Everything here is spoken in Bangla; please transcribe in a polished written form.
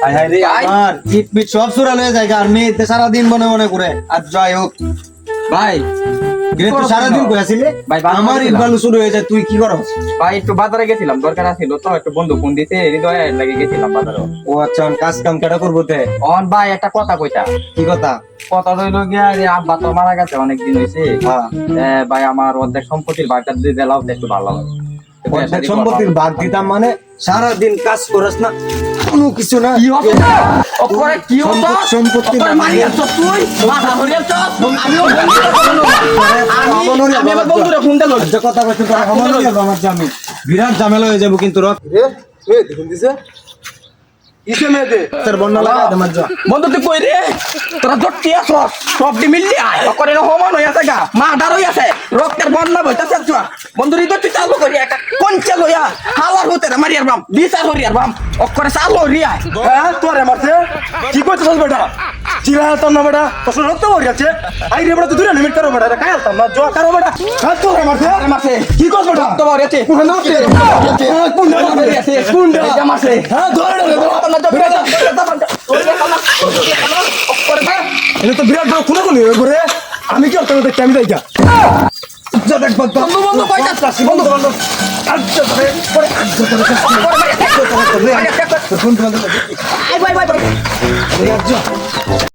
হায় হায় রে আমার ইট পিট সব চুরা লয়ে যায় আর মেয়েতে সারাদিন মনে মনে করে আর যাই হোক ভাই তুই সারাদিন কই আছিলি ভাই, বাজারে আমার ইট গেছিলাম। বালু শুরু হয়ে যায় তুই কি করস? ভাই একটু বাজারে গেছিলাম, দরকার আছিল তো, একটু বন্ধু ফোন দিছে হৃদয় লাগে গেছিলাম বাজারে। ও আচ্ছা কাজ কাম কেটা করবো তে অন ভাই একটা কথা কইতা, কি কথা? কথা হইলো গিয়া যে আব্বা তো মারা গেছে অনেকদিন হয়েছে। হ্যাঁ ভাই আমার অর্ধেক সম্পত্তির ভাগটা দিয়ে দিলাও তো একটু ভালো হয়। অর্ধেক সম্পত্তির ভাগ দিতাম মানে সারাদিন কাজ করস না কোনো কিছু না কি হচ্ছে ওপরে কি হচ্ছে সম্পত্তি ওপরে মারি আছ তুই মাথা ধরে আছ আমিও আমি আমার বন্ধুরে ফোন দিলাম। যে কথা কইতে তোরা খবর লই আমার জামিন বিরাট ঝামেলা হয়ে যাবো কিন্তু রক রে মেয়ে দেখুন দিছে ইসে মেয়ে দে তোর বন্যা লাগা আমার যা বন্ধু তুই কই রে তোরা জটকি আছ সব দি মিললি আয় ওপরে সমান হই আছে গা মা ডার হই আছে রক্তের বন্যা বইতাছে চুয়া বন্ধু রিতো তুই চালু করি একটা কোনচা লইয়া হালার হতে মারি আর বাম বিচার হরি আর বাম ওপরে চালু রিয়া হ্যাঁ তোরে মারছে কি কইছস বেটা চিরা তো না বেটা তোর রক্ত ভরি আছে আই রে বেটা তুই দূরে নিমিট করো বেটা কাই আলতাম না জোয়া করো বেটা হ্যাঁ তোরে মারছে মাসে কি কইছ বেটা রক্ত ভরি আছে কোন না কুন্ডা মাসে হ্যাঁ ধরে রে এটা তো বিরাট বড় খুলে খুলে করে আমি কি করতে দেখতে আমি যাইগা আচ্ছা দেখ বন্ধু বন্ধু কইতা বন্ধু বন্ধু আচ্ছা ধরে পরে আচ্ছা ধরে ভাই ভাই ভাই